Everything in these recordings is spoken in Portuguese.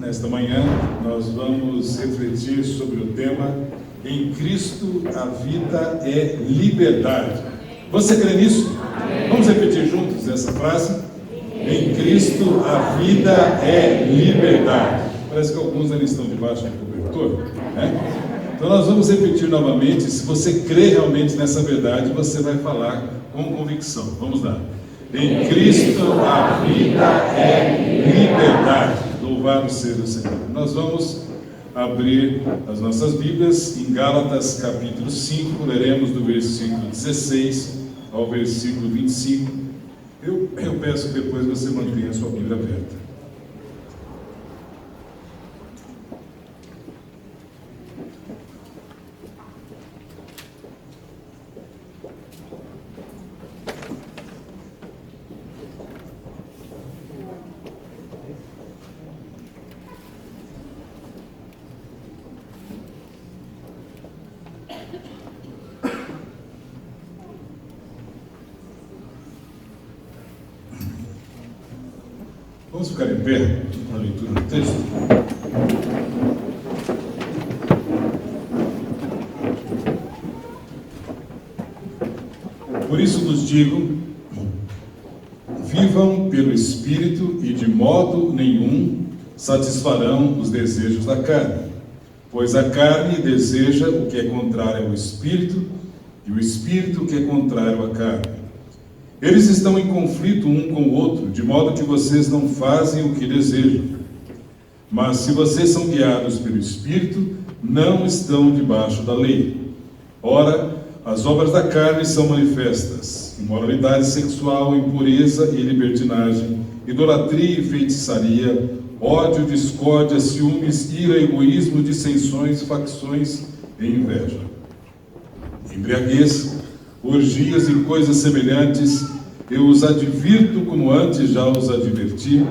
Nesta manhã nós vamos refletir sobre o tema Em Cristo a vida é liberdade. Você crê nisso? Vamos repetir juntos essa frase? Em Cristo a vida é liberdade. Parece que alguns ainda estão debaixo do cobertor, né? Então nós vamos repetir novamente. Se você crê realmente nessa verdade, você vai falar com convicção. Vamos lá. Em Cristo a vida é liberdade. Louvado seja o Senhor. Nós vamos abrir as nossas Bíblias em Gálatas capítulo 5, leremos do versículo 16 ao versículo 25. Eu peço que depois você mantenha a sua Bíblia aberta. Vamos ficar em pé na leitura do texto? Por isso vos digo, vivam pelo Espírito e de modo nenhum satisfarão os desejos da carne. Pois a carne deseja o que é contrário ao Espírito e o Espírito o que é contrário à carne. Eles estão em conflito um com o outro, de modo que vocês não fazem o que desejam. Mas se vocês são guiados pelo Espírito, não estão debaixo da lei. Ora, as obras da carne são manifestas: imoralidade sexual, impureza e libertinagem, idolatria e feitiçaria, ódio, discórdia, ciúmes, ira, egoísmo, dissensões, facções e inveja. Embriaguez, orgias e coisas semelhantes, eu os advirto como antes já os adverti.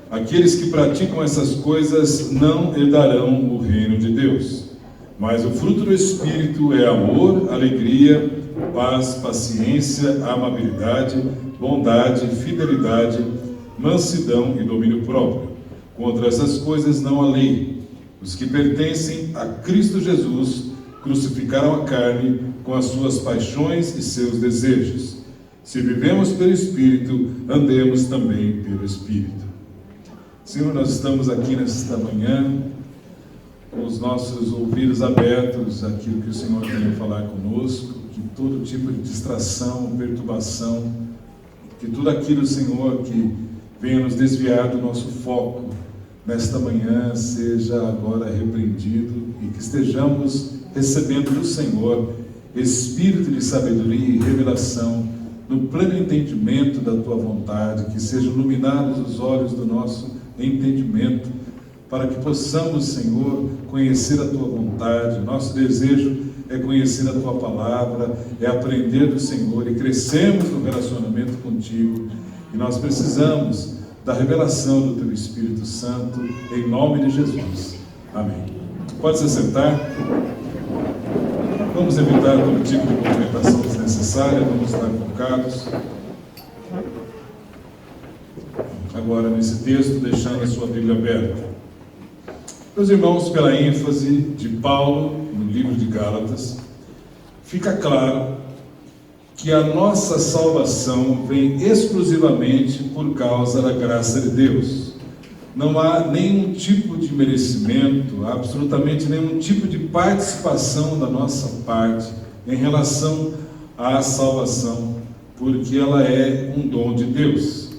Aqueles que praticam essas coisas não herdarão o reino de Deus. Mas o fruto do Espírito é amor, alegria, paz, paciência, amabilidade, bondade, fidelidade, mansidão e domínio próprio. Contra essas coisas não há lei. Os que pertencem a Cristo Jesus crucificaram a carne com as suas paixões e seus desejos. Se vivemos pelo Espírito, andemos também pelo Espírito. Senhor, nós estamos aqui nesta manhã com os nossos ouvidos abertos àquilo que o Senhor tem a falar conosco, que todo tipo de distração, perturbação, que tudo aquilo, Senhor, que venha nos desviar do nosso foco nesta manhã seja agora repreendido e que estejamos recebendo do Senhor espírito de sabedoria e revelação no pleno entendimento da Tua vontade, que sejam iluminados os olhos do nosso entendimento, para que possamos, Senhor, conhecer a Tua vontade. Nosso desejo é conhecer a Tua palavra, é aprender do Senhor e crescermos no relacionamento contigo. E nós precisamos da revelação do Teu Espírito Santo, em nome de Jesus. Amém. Pode se sentar. Vamos evitar todo tipo de movimentação desnecessária, vamos estar focados. Agora, nesse texto, deixando a sua Bíblia aberta. Meus irmãos, pela ênfase de Paulo no livro de Gálatas, fica claro que a nossa salvação vem exclusivamente por causa da graça de Deus. Não há nenhum tipo de merecimento, absolutamente nenhum tipo de participação da nossa parte em relação à salvação, porque ela é um dom de Deus.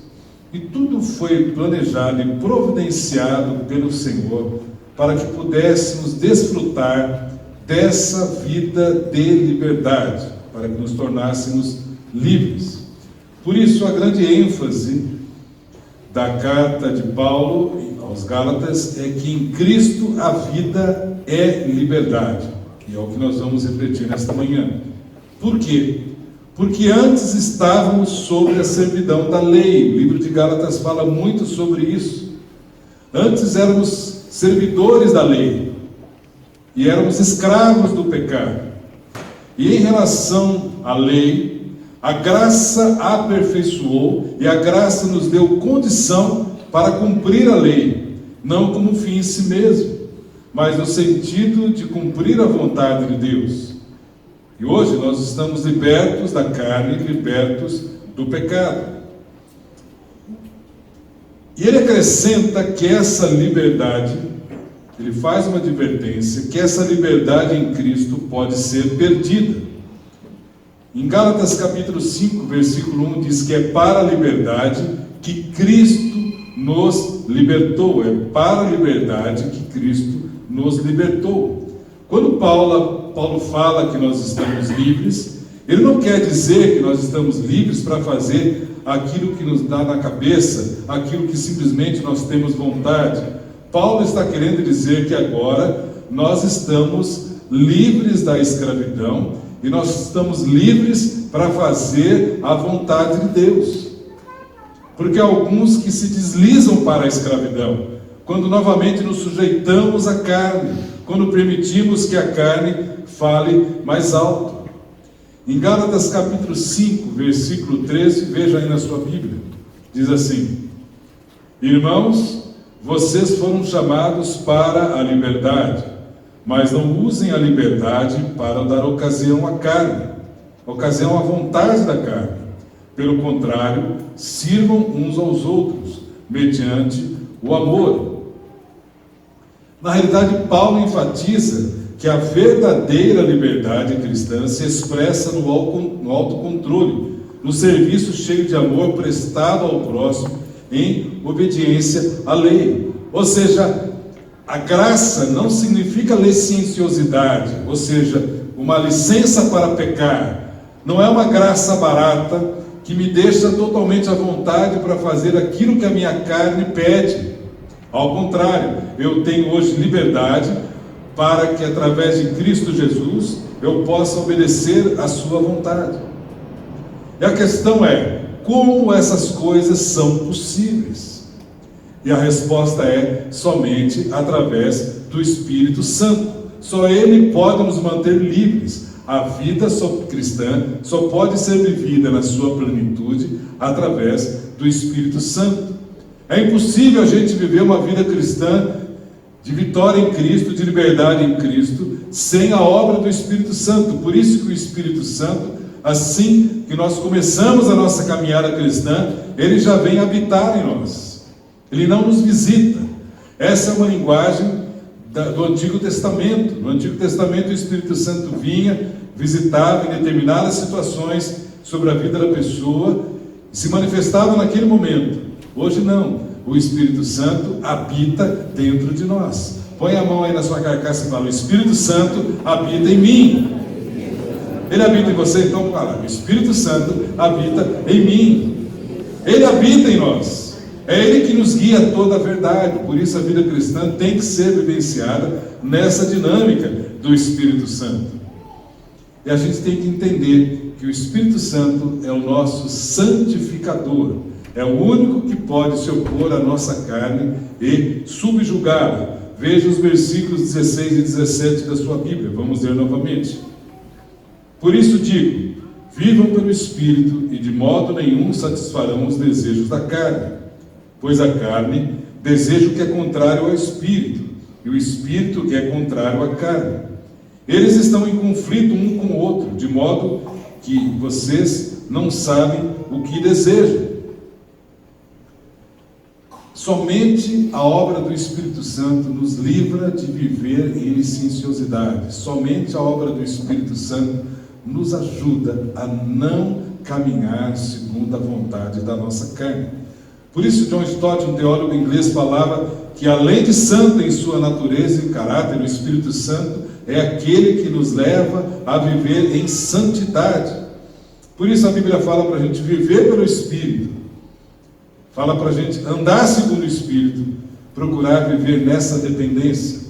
E tudo foi planejado e providenciado pelo Senhor para que pudéssemos desfrutar dessa vida de liberdade, para que nos tornássemos livres. Por isso, a grande ênfase da carta de Paulo aos Gálatas é que em Cristo a vida é liberdade. E é o que nós vamos refletir nesta manhã. Por quê? Porque antes estávamos sob a servidão da lei. O livro de Gálatas fala muito sobre isso. Antes éramos servidores da lei e éramos escravos do pecado. E em relação à lei, a graça aperfeiçoou e a graça nos deu condição para cumprir a lei. não como um fim em si mesmo, mas no sentido de cumprir a vontade de Deus. E hoje nós estamos libertos da carne, libertos do pecado. E ele acrescenta que essa liberdade, ele faz uma advertência, que essa liberdade em Cristo pode ser perdida. Em Gálatas capítulo 5, versículo 1, diz que é para a liberdade que Cristo nos libertou. É para a liberdade que Cristo nos libertou. Quando Paulo fala que nós estamos livres, ele não quer dizer que nós estamos livres para fazer aquilo que nos dá na cabeça, aquilo que simplesmente nós temos vontade. Paulo está querendo dizer que agora nós estamos livres da escravidão e nós estamos livres para fazer a vontade de Deus. Porque há alguns que se deslizam para a escravidão, quando novamente nos sujeitamos à carne, quando permitimos que a carne fale mais alto. Em Gálatas capítulo 5, versículo 13, veja aí na sua Bíblia, diz assim: irmãos, vocês foram chamados para a liberdade, mas não usem a liberdade para dar ocasião à carne, ocasião à vontade da carne. Pelo contrário, sirvam uns aos outros, mediante o amor. Na realidade, Paulo enfatiza que a verdadeira liberdade cristã se expressa no autocontrole, no serviço cheio de amor prestado ao próximo, em obediência à lei. Ou seja, a graça não significa licenciosidade, ou seja, uma licença para pecar. Não é uma graça barata que me deixa totalmente à vontade para fazer aquilo que a minha carne pede. Ao contrário, eu tenho hoje liberdade para que através de Cristo Jesus eu possa obedecer à sua vontade. E a questão é, como essas coisas são possíveis? E a resposta é somente através do Espírito Santo. Só Ele pode nos manter livres. A vida cristã só pode ser vivida na sua plenitude através do Espírito Santo. É impossível a gente viver uma vida cristã de vitória em Cristo, de liberdade em Cristo, sem a obra do Espírito Santo. Por isso que o Espírito Santo, assim que nós começamos a nossa caminhada cristã, ele já vem habitar em nós. Ele não nos visita. Essa é uma linguagem do Antigo Testamento. No Antigo Testamento o Espírito Santo vinha, visitava em determinadas situações sobre a vida da pessoa e se manifestava naquele momento. Hoje não. O Espírito Santo habita dentro de nós. Põe a mão aí na sua carcaça e fala: o Espírito Santo habita em mim. Ele habita em você, então fala: o Espírito Santo habita em mim. Ele habita em nós. É Ele que nos guia a toda a verdade. Por isso a vida cristã tem que ser vivenciada nessa dinâmica do Espírito Santo. E a gente tem que entender que o Espírito Santo é o nosso santificador. É o único que pode se opor à nossa carne e subjugá-la. Veja os versículos 16 e 17 da sua Bíblia. Vamos ler novamente. Por isso digo, vivam pelo Espírito e de modo nenhum satisfarão os desejos da carne. Pois a carne deseja o que é contrário ao Espírito, e o Espírito o que é contrário à carne. Eles estão em conflito um com o outro, de modo que vocês não sabem o que desejam. Somente a obra do Espírito Santo nos livra de viver em licenciosidade. Somente a obra do Espírito Santo nos ajuda a não caminhar segundo a vontade da nossa carne. Por isso John Stott, um teólogo inglês, falava que além de santo em sua natureza e caráter, o Espírito Santo é aquele que nos leva a viver em santidade. Por isso a Bíblia fala para a gente viver pelo Espírito. Fala para a gente andar segundo o Espírito, procurar viver nessa dependência.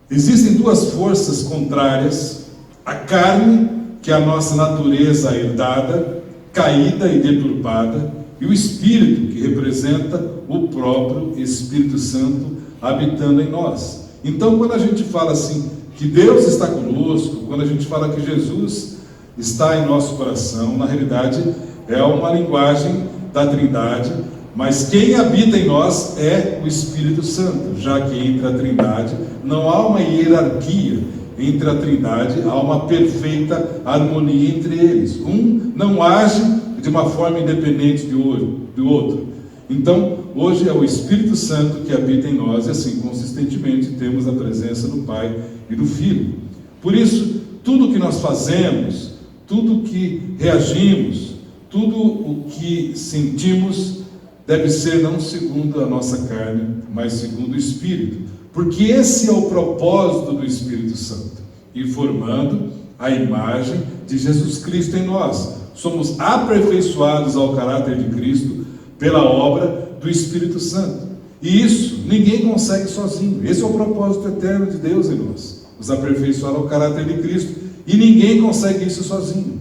Existem duas forças contrárias: a carne, que é a nossa natureza herdada, caída e deturpada, e o Espírito, que representa o próprio Espírito Santo habitando em nós. Então, quando a gente fala assim, que Deus está conosco, quando a gente fala que Jesus está em nosso coração, na realidade é uma linguagem da Trindade, Mas quem habita em nós é o Espírito Santo, já que entre a Trindade não há uma hierarquia. Entre a Trindade há uma perfeita harmonia entre eles. Um não age de uma forma independente do outro. Então, hoje é o Espírito Santo que habita em nós, e assim, consistentemente, temos a presença do Pai e do Filho. Por isso, tudo que nós fazemos, tudo que reagimos, tudo o que sentimos, deve ser não segundo a nossa carne, mas segundo o Espírito. Porque esse é o propósito do Espírito Santo, ir formando a imagem de Jesus Cristo em nós. Somos aperfeiçoados ao caráter de Cristo pela obra do Espírito Santo. E isso ninguém consegue sozinho. Esse é o propósito eterno de Deus em nós, nos aperfeiçoar ao caráter de Cristo. E ninguém consegue isso sozinho.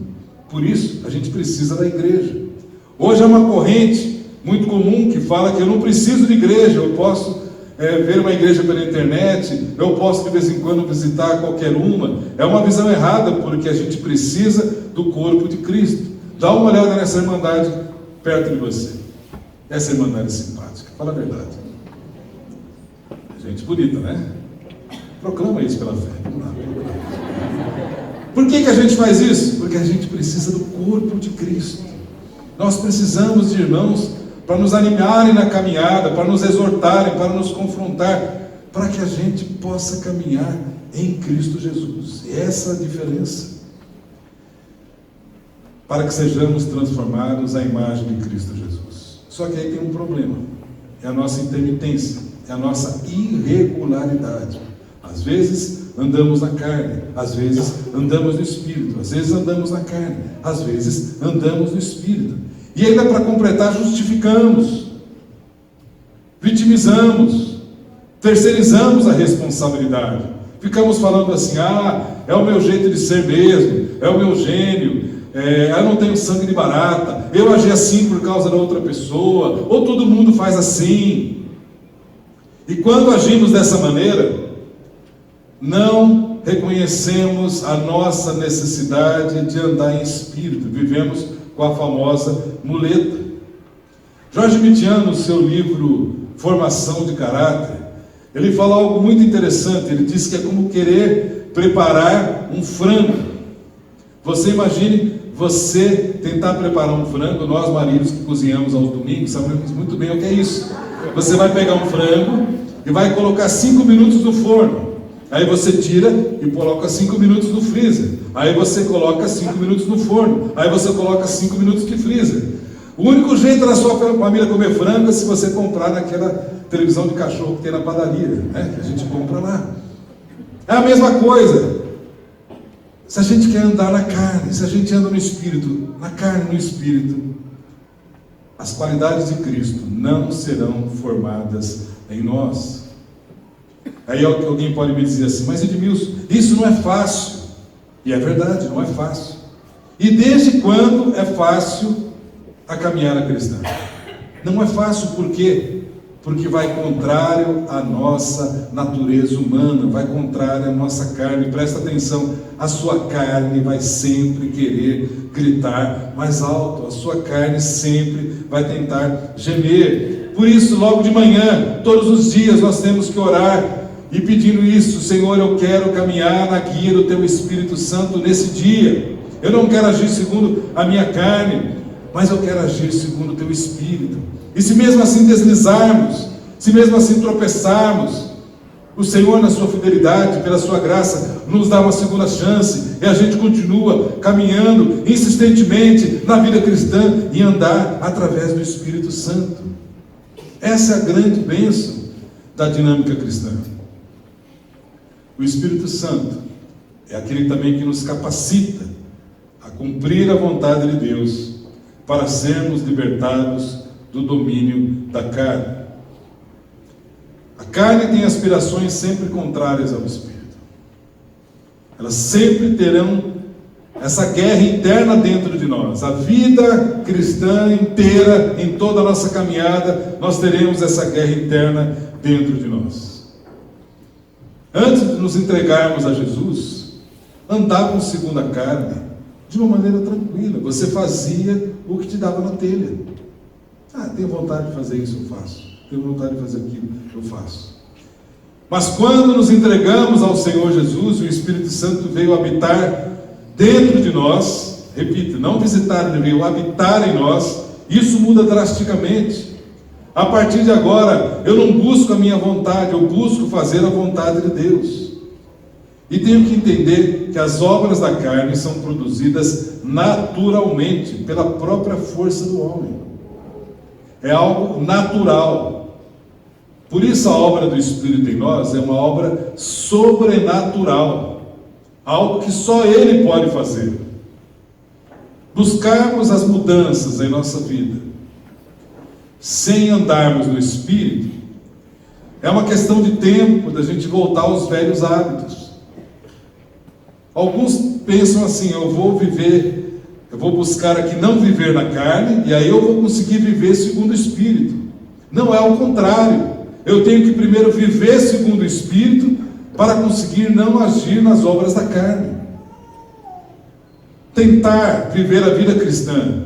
Por isso, a gente precisa da igreja. Hoje há uma corrente muito comum que fala que eu não preciso de igreja, eu posso ver uma igreja pela internet, eu posso de vez em quando visitar qualquer uma. É uma visão errada, porque a gente precisa do corpo de Cristo. Dá uma olhada nessa irmandade perto de você. Essa irmandade é simpática, fala a verdade. Gente bonita, né? Proclama isso pela fé. Vamos lá. Por que a gente faz isso? Porque a gente precisa do corpo de Cristo. Nós precisamos de irmãos para nos animarem na caminhada, para nos exortarem, para nos confrontar, para que a gente possa caminhar em Cristo Jesus. Essa é a diferença. Para que sejamos transformados à imagem de Cristo Jesus. Só que aí tem um problema. É a nossa intermitência, é a nossa irregularidade. Às vezes andamos na carne, às vezes andamos no Espírito, às vezes andamos na carne, às vezes andamos no Espírito. E ainda para completar, justificamos, vitimizamos, terceirizamos a responsabilidade. Ficamos falando assim, é o meu jeito de ser mesmo, é o meu gênio, eu não tenho sangue de barata, eu agi assim por causa da outra pessoa, ou todo mundo faz assim. E quando agimos dessa maneira, não reconhecemos a nossa necessidade de andar em espírito, vivemos com a famosa muleta. Jorge Mitian, no seu livro Formação de Caráter, ele fala algo muito interessante. Ele diz que é como querer preparar um frango. Você imagine você tentar preparar um frango. Nós maridos que cozinhamos aos domingos sabemos muito bem o que é isso. Você vai pegar um frango e vai colocar 5 minutos no forno. Aí você tira e coloca 5 minutos no freezer. Aí você coloca 5 minutos no forno. Aí você coloca 5 minutos de freezer. O único jeito da sua família comer frango é se você comprar naquela televisão de cachorro que tem na padaria, né? Que a gente compra lá. É a mesma coisa. Se a gente quer andar na carne, se a gente anda no Espírito, na carne e no Espírito, as qualidades de Cristo não serão formadas em nós. Aí alguém pode me dizer assim, mas Edmilson, isso não é fácil. E é verdade, não é fácil. E desde quando é fácil a caminhada cristã? Não é fácil por quê? Porque vai contrário à nossa natureza humana, vai contrário à nossa carne. Presta atenção, a sua carne vai sempre querer gritar mais alto, a sua carne sempre vai tentar gemer. Por isso, logo de manhã, todos os dias, nós temos que orar e pedindo isso, Senhor, eu quero caminhar na guia do Teu Espírito Santo nesse dia. Eu não quero agir segundo a minha carne, mas eu quero agir segundo o Teu Espírito. E se mesmo assim deslizarmos, se mesmo assim tropeçarmos, o Senhor, na sua fidelidade, pela sua graça, nos dá uma segunda chance, e a gente continua caminhando insistentemente na vida cristã e andar através do Espírito Santo. Essa é a grande bênção da dinâmica cristã. O Espírito Santo é aquele também que nos capacita a cumprir a vontade de Deus para sermos libertados do domínio da carne. A carne tem aspirações sempre contrárias ao Espírito. Elas sempre terão essa guerra interna dentro de nós. A vida cristã inteira, em toda a nossa caminhada, nós teremos essa guerra interna dentro de nós. Antes de nos entregarmos a Jesus, andávamos segundo a carne, de uma maneira tranquila. Você fazia o que te dava na telha. Tenho vontade de fazer isso, eu faço. Tenho vontade de fazer aquilo, eu faço. Mas quando nos entregamos ao Senhor Jesus, o Espírito Santo veio habitar dentro de nós, repito, não visitar, ele veio habitar em nós, isso muda drasticamente. A partir de agora, eu não busco a minha vontade, eu busco fazer a vontade de Deus. E tenho que entender que as obras da carne são produzidas naturalmente, pela própria força do homem. É algo natural. Por isso a obra do Espírito em nós é uma obra sobrenatural, algo que só Ele pode fazer. Buscarmos as mudanças em nossa vida, sem andarmos no Espírito, é uma questão de tempo da gente voltar aos velhos hábitos. Alguns pensam assim, eu vou buscar aqui não viver na carne, e aí eu vou conseguir viver segundo o Espírito. Não, é ao contrário. Eu tenho que primeiro viver segundo o Espírito para conseguir não agir nas obras da carne. Tentar viver a vida cristã,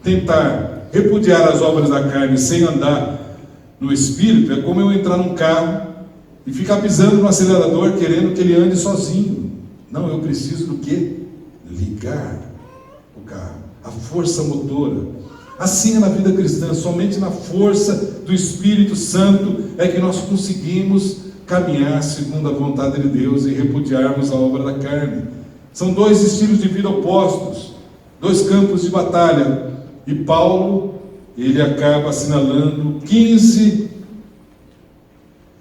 tentar repudiar as obras da carne sem andar no Espírito, é como eu entrar num carro e ficar pisando no acelerador querendo que ele ande sozinho. Não, eu preciso do quê? Ligar o carro, a força motora. Assim é na vida cristã, somente na força do Espírito Santo é que nós conseguimos caminhar segundo a vontade de Deus e repudiarmos a obra da carne. São dois estilos de vida opostos, dois campos de batalha. E Paulo, ele acaba assinalando 15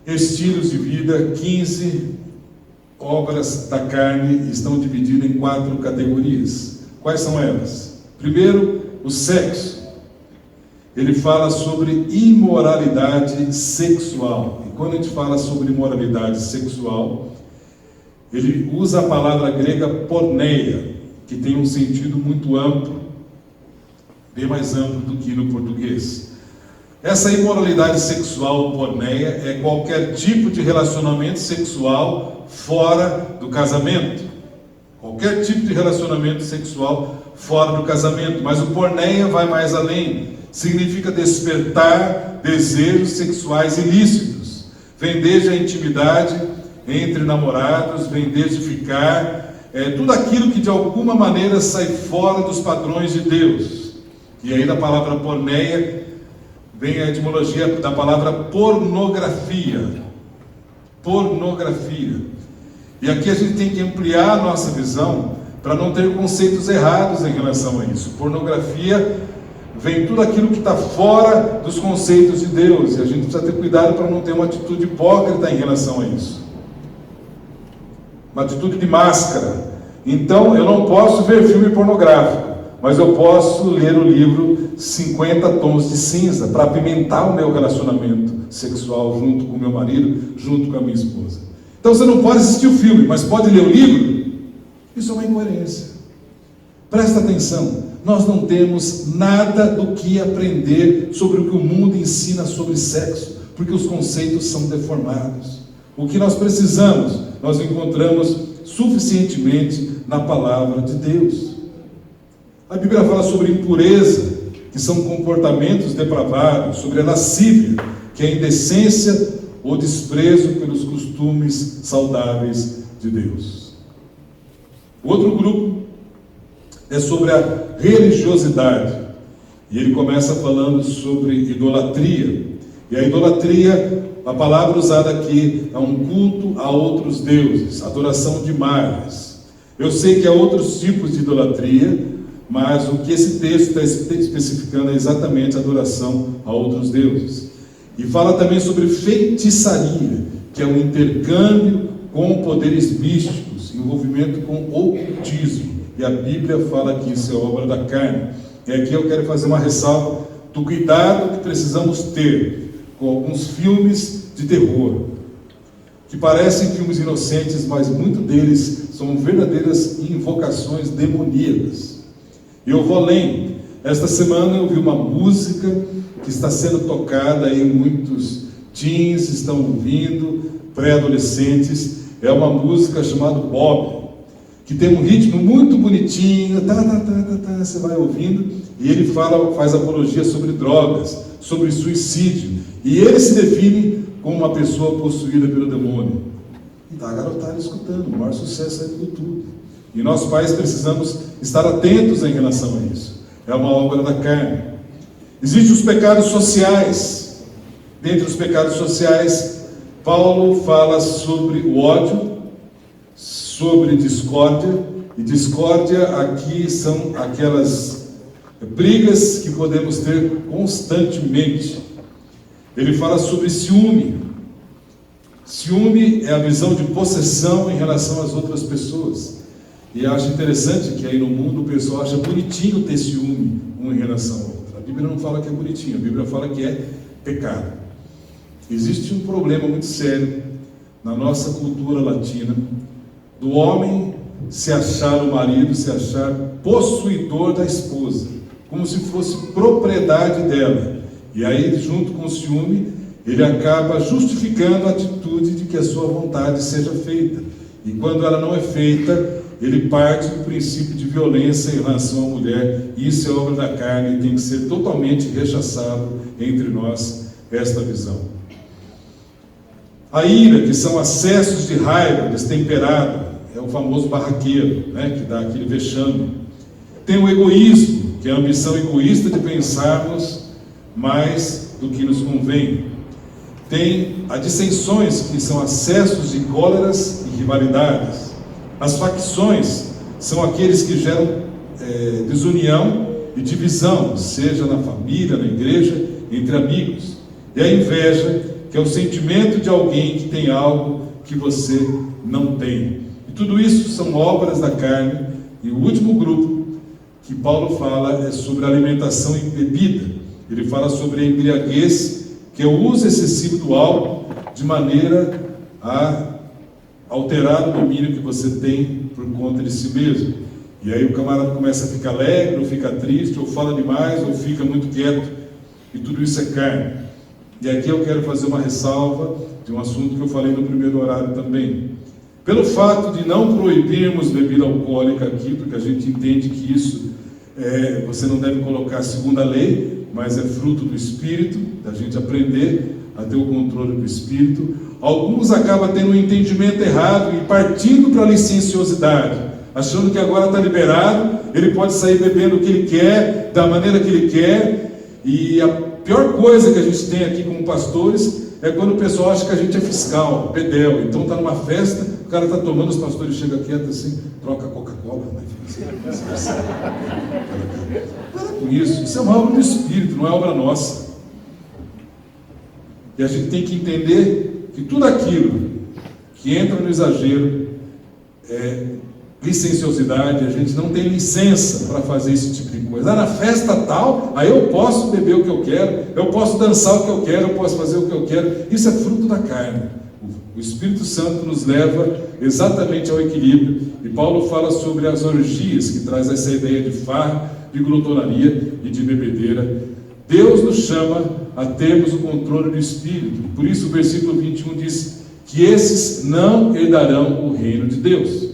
estilos de vida, 15 obras da carne, estão divididas em 4 categorias. Quais são elas? Primeiro, o sexo. Ele fala sobre imoralidade sexual. E quando a gente fala sobre imoralidade sexual, ele usa a palavra grega porneia, que tem um sentido muito amplo, bem mais amplo do que no português. Essa imoralidade sexual porneia é qualquer tipo de relacionamento sexual fora do casamento. Qualquer tipo de relacionamento sexual fora do casamento. Mas o porneia vai mais além. Significa despertar desejos sexuais ilícitos. Vem desde a intimidade entre namorados, vem desde ficar, tudo aquilo que de alguma maneira sai fora dos padrões de Deus. E aí da palavra porneia vem a etimologia da palavra pornografia. Pornografia. E aqui a gente tem que ampliar a nossa visão para não ter conceitos errados em relação a isso. Pornografia vem tudo aquilo que está fora dos conceitos de Deus. E a gente precisa ter cuidado para não ter uma atitude hipócrita em relação a isso. Uma atitude de máscara. Então, eu não posso ver filme pornográfico, mas eu posso ler o livro 50 Tons de Cinza para apimentar o meu relacionamento sexual junto com o meu marido, junto com a minha esposa. Então você não pode assistir o filme, mas pode ler o livro? Isso é uma incoerência. Presta atenção, nós não temos nada do que aprender sobre o que o mundo ensina sobre sexo, porque os conceitos são deformados. O que nós precisamos, nós encontramos suficientemente na palavra de Deus. A Bíblia fala sobre impureza, que são comportamentos depravados, sobre a lascívia, que é a indecência ou desprezo pelos costumes saudáveis de Deus. O outro grupo é sobre a religiosidade, e ele começa falando sobre idolatria. E a idolatria, a palavra usada aqui, é um culto a outros deuses, adoração de imagens. Eu sei que há outros tipos de idolatria, mas o que esse texto está especificando é exatamente a adoração a outros deuses. E fala também sobre feitiçaria, que é um intercâmbio com poderes místicos, envolvimento com ocultismo. E a Bíblia fala que isso é obra da carne. E aqui eu quero fazer uma ressalva do cuidado que precisamos ter com alguns filmes de terror, que parecem filmes inocentes, mas muitos deles são verdadeiras invocações demoníacas. E eu vou além. Esta semana eu vi uma música que está sendo tocada aí, muitos teens estão ouvindo, pré-adolescentes. É uma música chamada Bob, que tem um ritmo muito bonitinho, você vai ouvindo, e ele faz apologia sobre drogas. sobre suicídio, e ele se define como uma pessoa possuída pelo demônio. E a garotada escutando, o maior sucesso aí do tudo. E nós pais precisamos estar atentos em relação a isso. É uma obra da carne. Existem os pecados sociais. Dentre os pecados sociais, Paulo fala sobre o ódio, sobre discórdia, e discórdia aqui são aquelas brigas que podemos ter constantemente. Ele fala sobre ciúme. Ciúme é a visão de possessão em relação às outras pessoas. E eu acho interessante que aí no mundo o pessoal acha bonitinho ter ciúme um em relação ao outro. A Bíblia não fala que é bonitinho, a Bíblia fala que é pecado. Existe um problema muito sério na nossa cultura latina, do homem se achar o marido, se achar possuidor da esposa, como se fosse propriedade dela. E aí, junto com o ciúme, ele acaba justificando a atitude de que a sua vontade seja feita. E quando ela não é feita, ele parte do princípio de violência em relação à mulher. E isso é obra da carne e tem que ser totalmente rechaçado entre nós, esta visão. A ira, que são acessos de raiva destemperada, é o famoso barraqueiro, que dá aquele vexame. Tem o egoísmo, que é a ambição egoísta de pensarmos mais do que nos convém. Tem as dissensões, que são acessos de cóleras e rivalidades. As facções são aqueles que geram desunião e divisão, seja na família, na igreja, entre amigos. E a inveja, que é o sentimento de alguém que tem algo que você não tem. E tudo isso são obras da carne. E o último grupo que Paulo fala é sobre alimentação e bebida. Ele fala sobre a embriaguez, que é o uso excessivo do álcool, de maneira a alterar o domínio que você tem por conta de si mesmo. E aí o camarada começa a ficar alegre, ou fica triste, ou fala demais, ou fica muito quieto. E tudo isso é carne. E aqui eu quero fazer uma ressalva de um assunto que eu falei no primeiro horário também. Pelo fato de não proibirmos bebida alcoólica aqui, porque a gente entende que isso você não deve colocar segundo a lei, mas é fruto do Espírito, da gente aprender a ter o controle do Espírito. Alguns acabam tendo um entendimento errado e partindo para a licenciosidade, achando que agora está liberado, ele pode sair bebendo o que ele quer, da maneira que ele quer. E a pior coisa que a gente tem aqui como pastores é quando o pessoal acha que a gente é fiscal, pedel. Então está numa festa, o cara está tomando, os pastores chegam quieto assim, troca a Coca-Cola, para com isso é uma obra do Espírito, não é obra nossa. E a gente tem que entender que tudo aquilo que entra no exagero é licenciosidade. A gente não tem licença para fazer esse tipo de coisa. Na festa tal, aí eu posso beber o que eu quero, eu posso dançar o que eu quero, eu posso fazer o que eu quero. Isso é fruto da carne. O Espírito Santo nos leva exatamente ao equilíbrio. E Paulo fala sobre as orgias, que traz essa ideia de farra, de glutonaria e de bebedeira. Deus nos chama a termos o controle do Espírito. Por isso o versículo 21 diz que esses não herdarão o reino de Deus.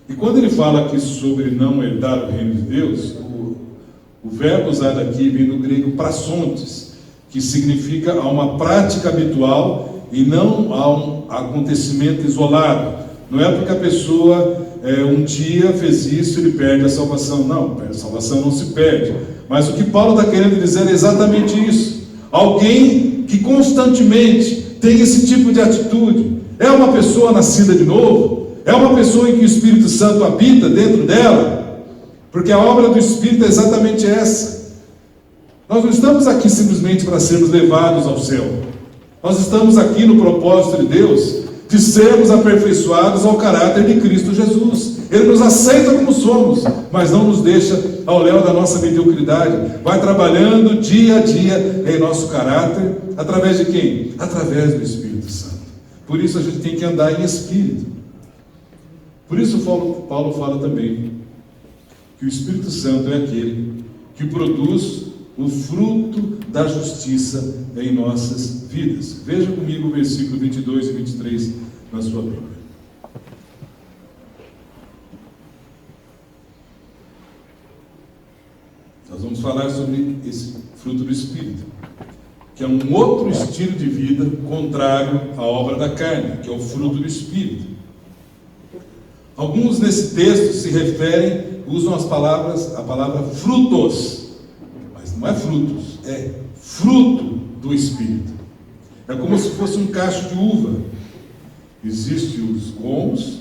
E quando ele fala aqui sobre não herdar o reino de Deus, o verbo usado aqui vem do grego prasontes, que significa a uma prática habitual e não a um acontecimento isolado. Não é porque a pessoa um dia fez isso, ele perde a salvação. Não, a salvação não se perde. Mas o que Paulo está querendo dizer é exatamente isso. Alguém que constantemente tem esse tipo de atitude é uma pessoa nascida de novo, é uma pessoa em que o Espírito Santo habita dentro dela, porque a obra do Espírito é exatamente essa. Nós não estamos aqui simplesmente para sermos levados ao céu. Nós estamos aqui no propósito de Deus de sermos aperfeiçoados ao caráter de Cristo Jesus. Ele nos aceita como somos, mas não nos deixa ao léu da nossa mediocridade. Vai trabalhando dia a dia em nosso caráter, através de quem? Através do Espírito Santo. Por isso a gente tem que andar em Espírito. Por isso Paulo fala também que o Espírito Santo é aquele que produz o fruto da justiça em nossas vidas. Veja comigo o versículo 22 e 23 na sua Bíblia. Nós vamos falar sobre esse fruto do Espírito, que é um outro estilo de vida contrário à obra da carne, que é o fruto do Espírito. Alguns nesse texto se referem, usam a palavra frutos, mas não é frutos, é fruto do Espírito. É como se fosse um cacho de uva. Existem os gomos,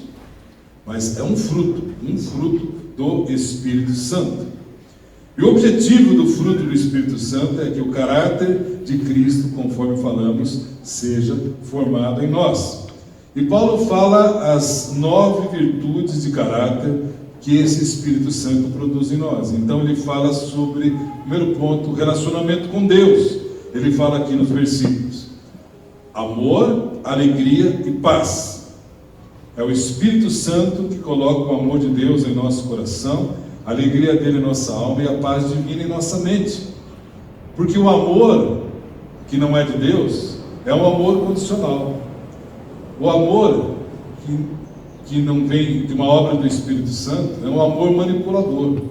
mas é um fruto do Espírito Santo. E o objetivo do fruto do Espírito Santo é que o caráter de Cristo, conforme falamos, seja formado em nós. E Paulo fala as 9 virtudes de caráter que esse Espírito Santo produz em nós. Então ele fala sobre, primeiro ponto, o relacionamento com Deus. Ele fala aqui nos versículos: amor, alegria e paz. É o Espírito Santo que coloca o amor de Deus em nosso coração, a alegria dele em nossa alma e a paz divina em nossa mente. Porque o amor que não é de Deus é um amor condicional. O amor que não vem de uma obra do Espírito Santo é um amor manipulador.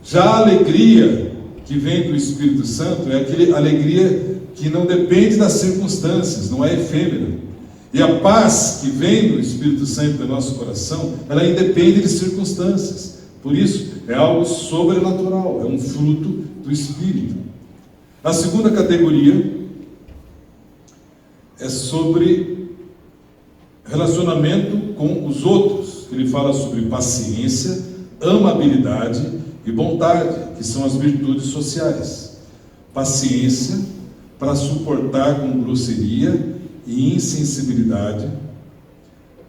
Já a alegria que vem do Espírito Santo é aquela alegria que não depende das circunstâncias, não é efêmera. E a paz que vem do Espírito Santo no nosso coração, ela independe de circunstâncias. Por isso, é algo sobrenatural, é um fruto do Espírito. A segunda categoria é sobre relacionamento com os outros. Ele fala sobre paciência, amabilidade e bondade, que são as virtudes sociais. Paciência para suportar com grosseria e insensibilidade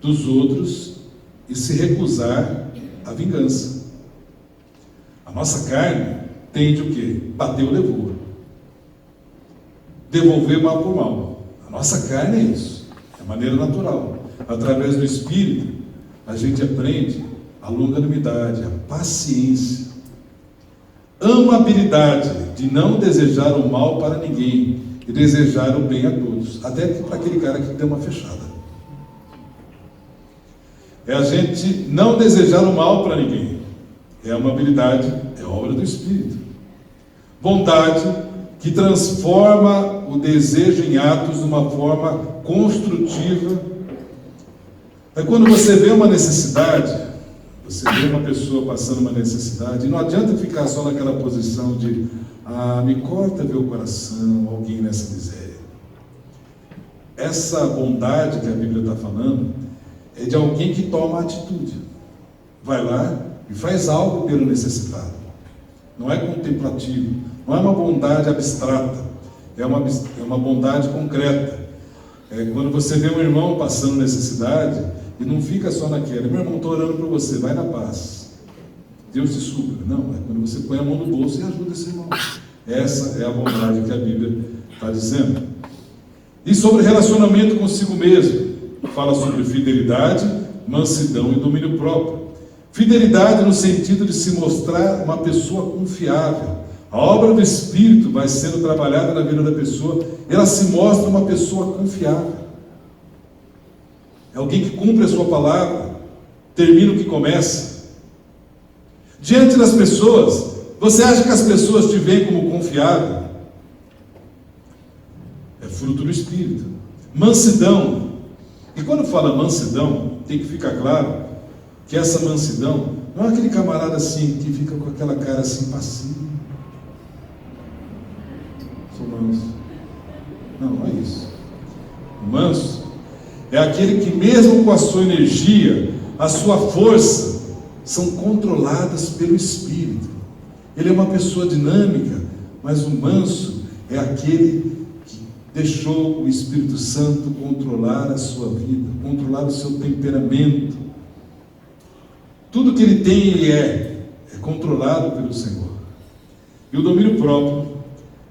dos outros e se recusar à vingança. A nossa carne tende o quê? Bateu, levou. Devolver mal por mal. A nossa carne é isso, é maneira natural. Através do Espírito, a gente aprende a longanimidade, a paciência, amabilidade, de não desejar o mal para ninguém e desejar o bem a todos, até para aquele cara que deu uma fechada. É a gente não desejar o mal para ninguém. É amabilidade, é obra do Espírito. Bondade, que transforma o desejo em atos de uma forma construtiva. É quando você vê uma necessidade, você vê uma pessoa passando uma necessidade, e não adianta ficar só naquela posição de me corta ver o coração, alguém nessa miséria. Essa bondade que a Bíblia está falando é de alguém que toma atitude. Vai lá e faz algo pelo necessitado. Não é contemplativo, não é uma bondade abstrata, é uma bondade concreta. É quando você vê um irmão passando necessidade e não fica só naquela: meu irmão, estou orando por você, vai na paz, Deus te supra. Não, é quando você põe a mão no bolso e ajuda esse irmão. Essa é a bondade que a Bíblia está dizendo. E sobre relacionamento consigo mesmo, fala sobre fidelidade, mansidão e domínio próprio. Fidelidade no sentido de se mostrar uma pessoa confiável. A obra do Espírito vai sendo trabalhada na vida da pessoa, ela se mostra uma pessoa confiável. É alguém que cumpre a sua palavra, termina o que começa. Diante das pessoas, você acha que as pessoas te veem como confiável? É fruto do Espírito. Mansidão. E quando fala mansidão, tem que ficar claro que essa mansidão não é aquele camarada assim, que fica com aquela cara assim, passiva. Sou manso. Não, não é isso. O manso é aquele que, mesmo com a sua energia, a sua força, são controladas pelo Espírito. Ele é uma pessoa dinâmica, mas o manso é aquele que deixou o Espírito Santo controlar a sua vida, controlar o seu temperamento. Tudo que ele tem, ele é controlado pelo Senhor. E o domínio próprio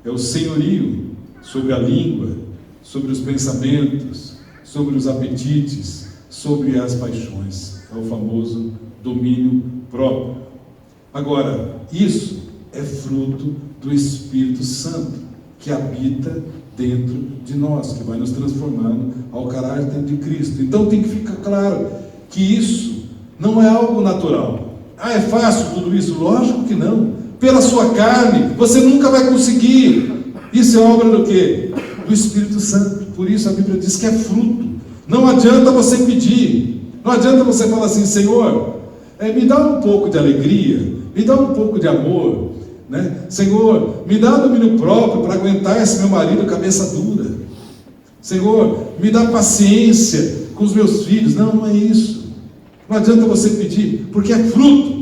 é o senhorio sobre a língua, sobre os pensamentos, sobre os apetites, sobre as paixões. É o famoso domínio próprio. Agora, isso é fruto do Espírito Santo, que habita dentro de nós, que vai nos transformando ao caráter de Cristo. Então tem que ficar claro que isso não é algo natural. É fácil tudo isso? Lógico que não. pela sua carne, você nunca vai conseguir. Isso é obra do quê? Do Espírito Santo. Por isso a Bíblia diz que é fruto. Não adianta você pedir, não adianta você falar assim: Senhor, me dá um pouco de alegria, me dá um pouco de amor, né? Senhor, me dá domínio próprio para aguentar esse meu marido cabeça dura. Senhor, me dá paciência com os meus filhos. Não, não é isso. Não adianta você pedir, porque é fruto.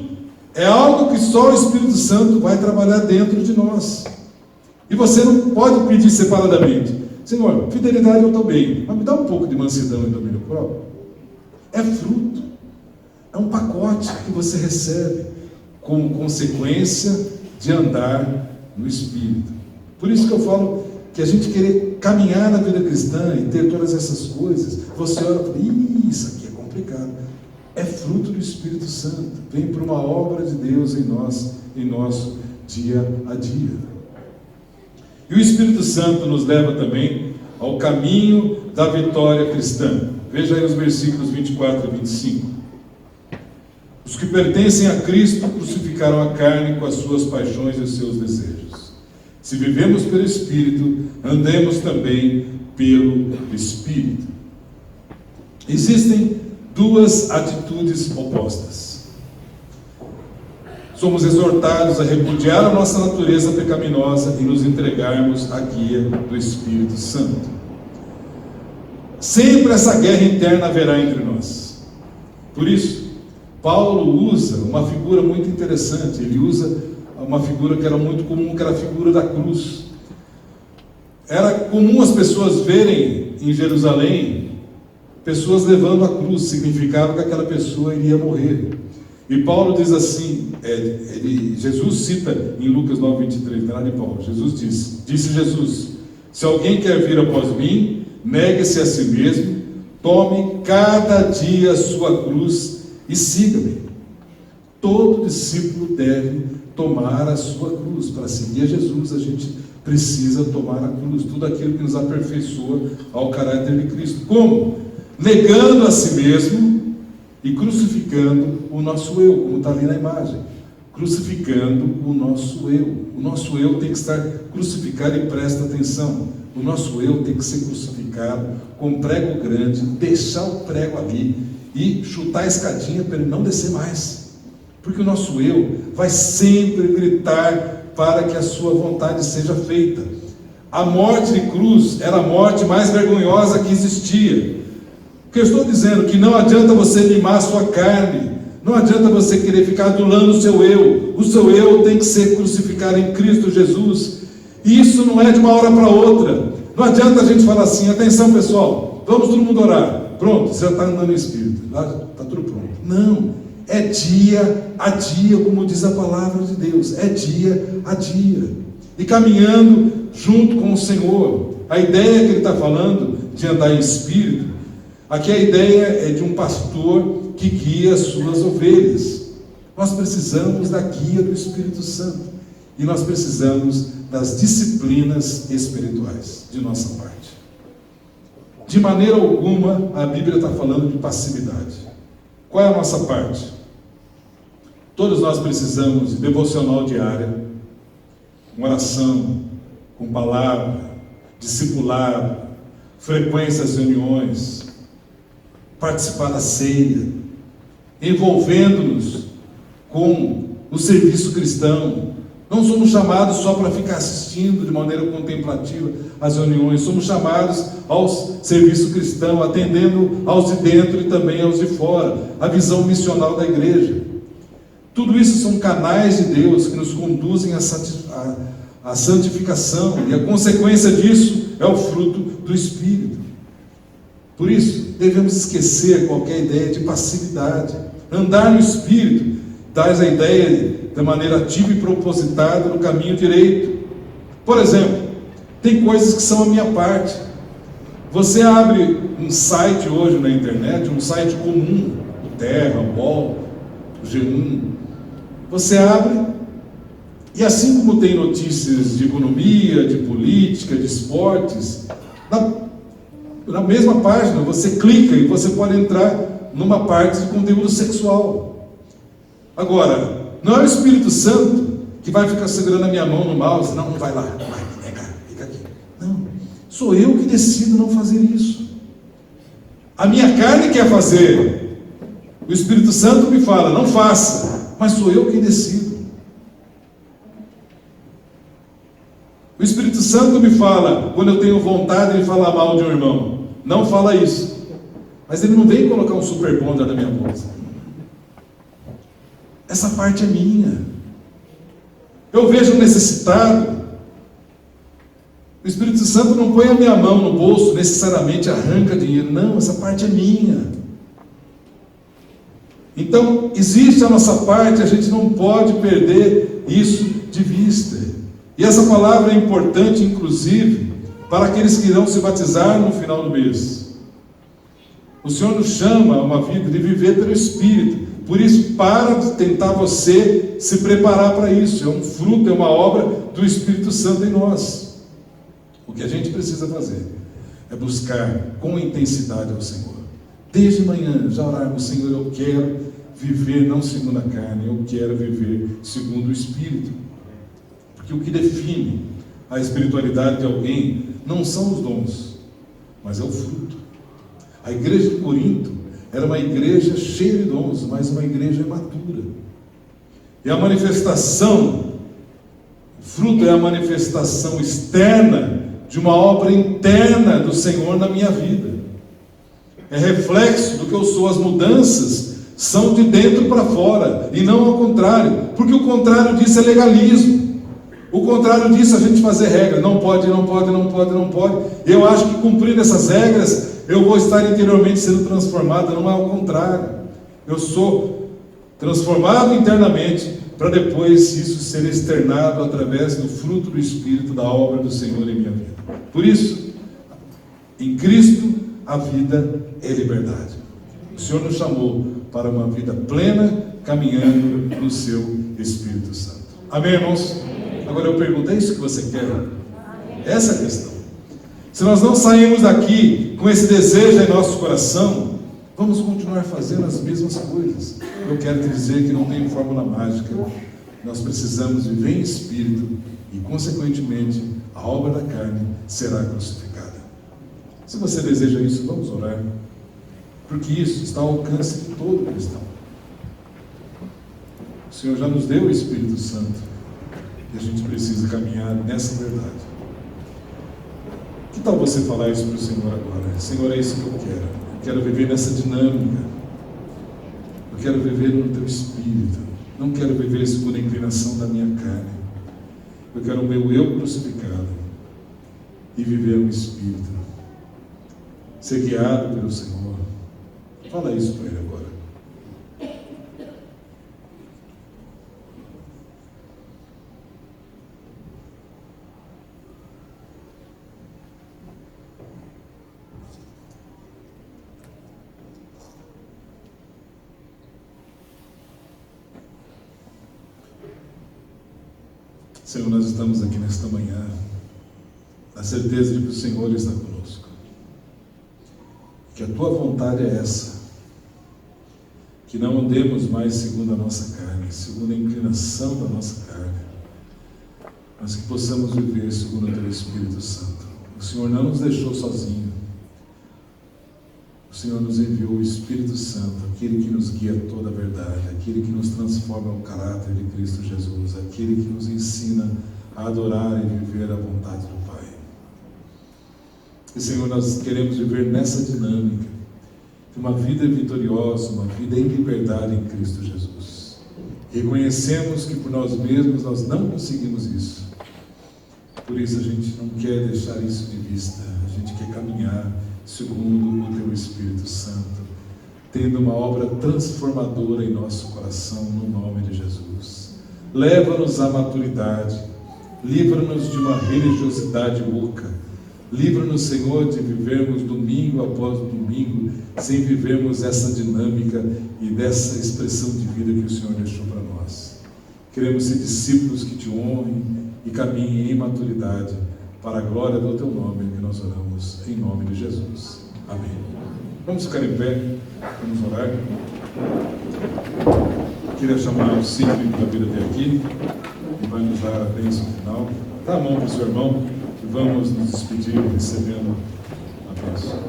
É algo que só o Espírito Santo vai trabalhar dentro de nós. E você não pode pedir separadamente: Senhor, fidelidade eu estou bem, mas me dá um pouco de mansidão e domínio próprio. É fruto. É um pacote que você recebe como consequência de andar no Espírito. Por isso que eu falo que a gente querer caminhar na vida cristã e ter todas essas coisas, você olha e fala: isso aqui é complicado. É fruto do Espírito Santo, vem por uma obra de Deus em nós, em nosso dia a dia. E o Espírito Santo nos leva também ao caminho da vitória cristã. Veja aí os versículos 24 e 25. Os que pertencem a Cristo crucificaram a carne com as suas paixões e os seus desejos. Se vivemos pelo Espírito, andemos também pelo Espírito. Existem duas atitudes opostas. Somos exortados a repudiar a nossa natureza pecaminosa e nos entregarmos à guia do Espírito Santo. Sempre essa guerra interna haverá entre nós. Por isso, Paulo usa uma figura muito interessante. Ele usa uma figura que era muito comum, que era a figura da cruz. Era comum as pessoas verem em Jerusalém pessoas levando a cruz. Significava que aquela pessoa iria morrer. E Paulo diz assim, Jesus cita em Lucas 9:23, lá de Paulo. Jesus disse Jesus: se alguém quer vir após mim, negue-se a si mesmo, tome cada dia a sua cruz e siga-me. Todo discípulo deve tomar a sua cruz. Para seguir a Jesus, a gente precisa tomar a cruz, tudo aquilo que nos aperfeiçoa ao caráter de Cristo. Como? Negando a si mesmo e crucificando o nosso eu, como está ali na imagem. Crucificando o nosso eu. O nosso eu tem que estar crucificado, e presta atenção, o nosso eu tem que ser crucificado com prego grande, deixar o prego ali e chutar a escadinha para ele não descer mais. Porque o nosso eu vai sempre gritar para que a sua vontade seja feita. A morte de cruz era a morte mais vergonhosa que existia. O que eu estou dizendo é que não adianta você mimar a sua carne, não adianta você querer ficar adulando o seu eu tem que ser crucificado em Cristo Jesus, e isso não é de uma hora para outra. Não adianta a gente falar assim: atenção pessoal, vamos todo mundo orar, pronto, você já está andando no Espírito, está tudo pronto. Não, é dia a dia, como diz a palavra de Deus, é dia a dia, e caminhando junto com o Senhor. A ideia que ele está falando de andar em Espírito, aqui a ideia é de um pastor que guia as suas ovelhas. Nós precisamos da guia do Espírito Santo, e nós precisamos das disciplinas espirituais de nossa parte. De maneira alguma a Bíblia está falando de passividade. Qual é a nossa parte? Todos nós precisamos de devocional diária, uma oração, com palavra, discipulado, frequência às reuniões, participar da ceia, envolvendo-nos com o serviço cristão. Não somos chamados só para ficar assistindo de maneira contemplativa às reuniões, somos chamados ao serviço cristão, atendendo aos de dentro e também aos de fora, a visão missional da igreja. Tudo isso são canais de Deus que nos conduzem à santificação, e a consequência disso é o fruto do Espírito. Por isso, devemos esquecer qualquer ideia de passividade. Andar no Espírito traz a ideia de maneira ativa e propositada no caminho direito. Por exemplo, tem coisas que são a minha parte. Você abre um site hoje na internet, um site comum, o Terra, o UOL, o G1. Você abre, e assim como tem notícias de economia, de política, de esportes, na mesma página você clica e você pode entrar numa parte de conteúdo sexual. Agora, não é o Espírito Santo que vai ficar segurando a minha mão no mouse. Não vai lá, não vai, fica aqui. Não, sou eu que decido não fazer isso. A minha carne quer fazer. O Espírito Santo me fala, não faça, mas sou eu quem decido. O Espírito Santo me fala, quando eu tenho vontade de falar mal de um irmão, não fala isso. Mas ele não veio colocar um super bonder na minha bolsa. Essa parte é minha. Eu vejo um necessitado. O Espírito Santo não põe a minha mão no bolso, necessariamente arranca dinheiro. Não, essa parte é minha. Então, existe a nossa parte, a gente não pode perder isso de vista. E essa palavra é importante, inclusive, para aqueles que irão se batizar no final do mês. O Senhor nos chama a uma vida de viver pelo Espírito. Por isso, para de tentar você se preparar para isso. É um fruto, é uma obra do Espírito Santo em nós. O que a gente precisa fazer é buscar com intensidade ao Senhor. Desde manhã, já orarmos, Senhor, eu quero viver não segundo a carne, eu quero viver segundo o Espírito. Porque o que define a espiritualidade de alguém não são os dons, mas é o fruto. A igreja de Corinto era uma igreja cheia de dons, mas uma igreja imatura. E a manifestação, o fruto é a manifestação externa de uma obra interna do Senhor na minha vida. É reflexo do que eu sou. As mudanças são de dentro para fora, e não ao contrário, porque o contrário disso é legalismo. O contrário disso é a gente fazer regra, não pode, não pode, não pode, não pode. Eu acho que cumprindo essas regras, eu vou estar interiormente sendo transformado. Não é ao contrário. Eu sou transformado internamente, para depois isso ser externado através do fruto do Espírito, da obra do Senhor em minha vida. Por isso, em Cristo, a vida é liberdade. O Senhor nos chamou para uma vida plena, caminhando no seu Espírito Santo. Amém, irmãos? Agora eu pergunto, é isso que você quer? Essa é a questão. Se nós não sairmos daqui com esse desejo em nosso coração, vamos continuar fazendo as mesmas coisas. Eu quero te dizer que não tem fórmula mágica. Nós precisamos viver em Espírito e, consequentemente, a obra da carne será crucificada. Se você deseja isso, vamos orar. Porque isso está ao alcance de todo cristão. O Senhor já nos deu o Espírito Santo. E a gente precisa caminhar nessa verdade. Que tal você falar isso para o Senhor agora? Senhor, é isso que eu quero. Eu quero viver nessa dinâmica. Eu quero viver no teu Espírito. Não quero viver segundo a inclinação da minha carne. Eu quero o meu eu crucificado e viver no Espírito. Ser guiado pelo Senhor. Fala isso para Ele agora. Senhor, nós estamos aqui nesta manhã, na certeza de que o Senhor está conosco. Que a Tua vontade é essa. Que não andemos mais segundo a nossa carne, segundo a inclinação da nossa carne, mas que possamos viver segundo o Teu Espírito Santo. O Senhor não nos deixou sozinhos. O Senhor nos enviou o Espírito Santo, aquele que nos guia a toda a verdade, aquele que nos transforma ao caráter de Cristo Jesus, aquele que nos ensina a adorar e viver a vontade do Pai. E, Senhor, nós queremos viver nessa dinâmica de uma vida vitoriosa, uma vida em liberdade em Cristo Jesus. Reconhecemos que por nós mesmos nós não conseguimos isso. Por isso a gente não quer deixar isso de vista. A gente quer caminhar segundo o Teu Espírito Santo, tendo uma obra transformadora em nosso coração, no nome de Jesus. Leva-nos à maturidade, livra-nos de uma religiosidade oca, livra-nos, Senhor, de vivermos domingo após domingo, sem vivermos essa dinâmica e dessa expressão de vida que o Senhor deixou para nós. Queremos ser discípulos que Te honrem e caminhem em maturidade, para a glória do Teu nome, que nós oramos em nome de Jesus. Amém. Vamos ficar em pé, vamos orar. Queria chamar o Cícero para vir até aqui. vai nos dar a bênção final. Dá a mão para o seu irmão e vamos nos despedir recebendo a bênção.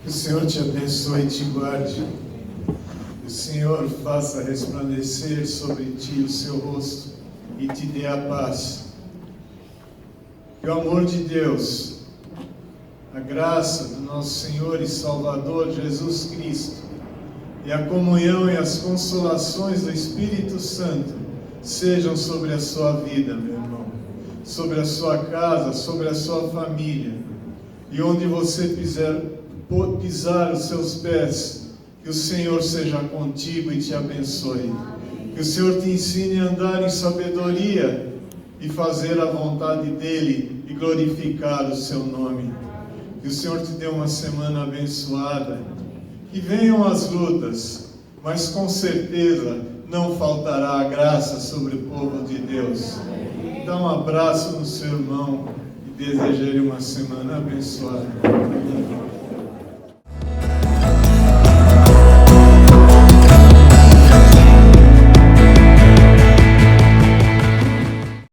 Que o Senhor te abençoe e te guarde. Que o Senhor faça resplandecer sobre ti o seu rosto e te dê a paz. Que o amor de Deus, a graça do nosso Senhor e Salvador Jesus Cristo e a comunhão e as consolações do Espírito Santo sejam sobre a sua vida, meu irmão, sobre a sua casa, sobre a sua família, e onde você pisar os seus pés, que o Senhor seja contigo e te abençoe. Que o Senhor te ensine a andar em sabedoria e fazer a vontade dEle e glorificar o seu nome. Que o Senhor te dê uma semana abençoada. Que venham as lutas, mas com certeza não faltará a graça sobre o povo de Deus. Dá um abraço no seu irmão e deseja-lhe uma semana abençoada.